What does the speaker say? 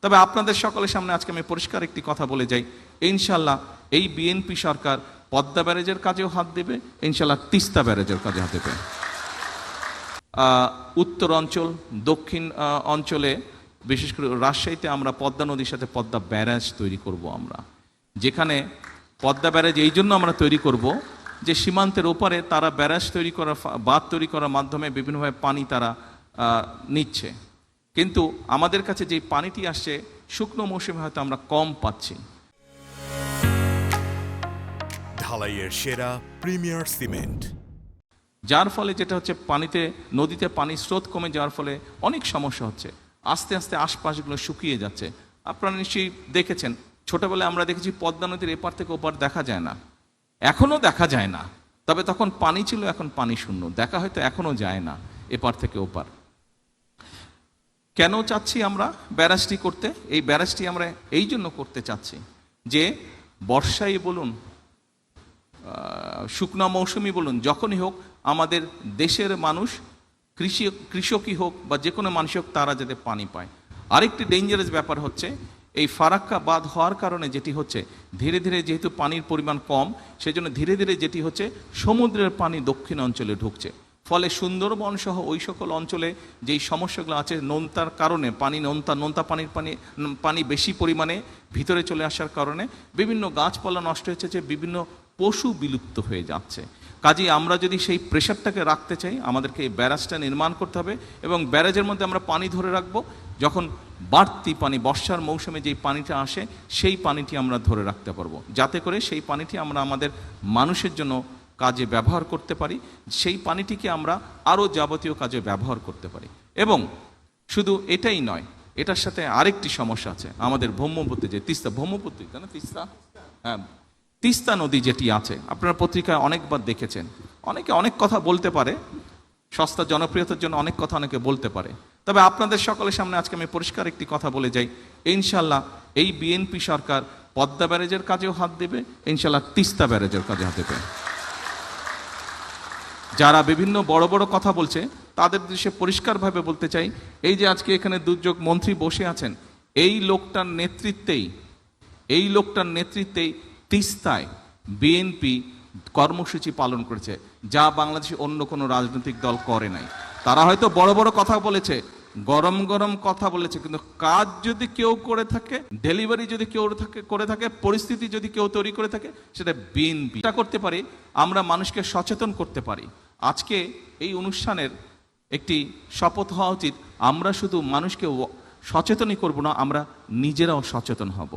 তবে আপনাদের সকলের সামনে আজকে আমি পরিষ্কার একটি কথা বলে যাই, ইনশাল্লাহ এই বিএনপি সরকার পদ্মা ব্যারেজের কাজেও হাত দেবে, ইনশাল্লাহ তিস্তা ব্যারেজের কাজে হাত দেবে। উত্তর অঞ্চল, দক্ষিণ অঞ্চলে, বিশেষ করে রাজশাহীতে আমরা পদ্মা নদীর সাথে পদ্মা ব্যারাজ তৈরি করব। আমরা যেখানে পদ্মা ব্যারাজ এই জন্য আমরা তৈরি করব যে সীমান্তের ওপারে তারা ব্যারাজ তৈরি করা, বাঁধ তৈরি করার মাধ্যমে বিভিন্নভাবে পানি তারা নিচ্ছে, কিন্তু আমাদের কাছে যে পানিটি আসছে শুকনো মৌসুমে হয়তো আমরা কম পাচ্ছি। ঢালাইয়ের সেরা প্রিমিয়ার সিমেন্ট, যার ফলে যেটা হচ্ছে পানিতে, নদীতে পানির স্রোত কমে যাওয়ার ফলে অনেক সমস্যা হচ্ছে, আস্তে আস্তে আশপাশগুলো শুকিয়ে যাচ্ছে। আপনারা নিশ্চয়ই দেখেছেন, ছোটবেলায় আমরা দেখেছি পদ্মা নদীর এপার থেকে ওপার দেখা যায় না, এখনো দেখা যায় না। তবে তখন পানি ছিল, এখন পানি শূন্য, দেখা হয়তো এখনো যায় না এপার থেকে ওপার। কেন চাচ্ছি আমরা ব্যারাজটি করতে? এই ব্যারাজটি আমরা এই জন্য করতে চাচ্ছি যে বর্ষায় বলুন, শুকনো মৌসুমি বলুন, যখনই হোক আমাদের দেশের মানুষ, কৃষকই হোক বা যে কোনো মানুষ হোক, তারা যাতে পানি পায়। আরেকটি ডেঞ্জারাস ব্যাপার হচ্ছে এই ফারাক্কা বাঁধ হওয়ার কারণে যেটি হচ্ছে, ধীরে ধীরে যেহেতু পানির পরিমাণ কম, সেজন্য ধীরে ধীরে যেটি হচ্ছে সমুদ্রের পানি দক্ষিণ অঞ্চলে ঢুকছে, ফলে সুন্দরবন সহ ওই সকল অঞ্চলে যেই সমস্যাগুলো আছে, নোনতার কারণে পানি, নোনতা পানি বেশি পরিমাণে ভিতরে চলে আসার কারণে বিভিন্ন গাছপালা নষ্ট হচ্ছে, যে বিভিন্ন পশু বিলুপ্ত হয়ে যাচ্ছে। কাজেই আমরা যদি সেই প্রেশারটাকে রাখতে চাই, আমাদেরকে এই ব্যারাজটা নির্মাণ করতে হবে এবং ব্যারাজের মধ্যে আমরা পানি ধরে রাখবো। যখন বাড়তি পানি, বর্ষার মৌসুমে যেই পানিটা আসে, সেই পানিটি আমরা ধরে রাখতে পারবো, যাতে করে সেই পানিটি আমরা আমাদের মানুষের জন্য কাজে ব্যবহার করতে পারি, সেই পানিটিকে আমরা আরও যাবতীয় কাজে ব্যবহার করতে পারি। এবং শুধু এটাই নয়, এটার সাথে আরেকটি সমস্যা আছে, আমাদের ব্রহ্মপুত্রে যে তিস্তা, ব্রহ্মপুত্র তাই না, তিস্তা, হ্যাঁ, তিস্তা নদী যেটি আছে, আপনারা পত্রিকায় অনেকবার দেখেছেন। অনেকে অনেক কথা বলতে পারে, সস্তা জনপ্রিয়তার জন্য অনেক কথা অনেকে বলতে পারে, তবে আপনাদের সকলের সামনে আজকে আমি পরিষ্কার একটি কথা বলে যাই, ইনশাল্লাহ এই বিএনপি সরকার পদ্মা ব্যারেজের কাজেও হাত দেবে, ইনশাল্লাহ তিস্তা ব্যারেজের কাজে হাত দেবে। যারা বিভিন্ন বড় বড় কথা বলছে তাদের উদ্দেশ্যে পরিষ্কারভাবে বলতে চাই, এই যে আজকে এখানে দুর্যোগ মন্ত্রী বসে আছেন, এই লোকটার নেতৃত্বেই তিস্তায় বিএনপি কর্মসূচি পালন করেছে, যা বাংলাদেশে অন্য কোনো রাজনৈতিক দল করে নাই। তারা হয়তো বড় বড় কথা বলেছে, গরম গরম কথা বলেছে, কিন্তু কাজ যদি কেউ করে থাকে, ডেলিভারি যদি কেউ করে থাকে, পরিস্থিতি যদি কেউ তৈরি করে থাকে, সেটা বিএনপি। এটা করতে পারি, আমরা মানুষকে সচেতন করতে পারি। আজকে এই অনুষ্ঠানের একটি শপথ হওয়া উচিত, আমরা শুধু মানুষকে সচেতনই করব না, আমরা নিজেরাও সচেতন হব।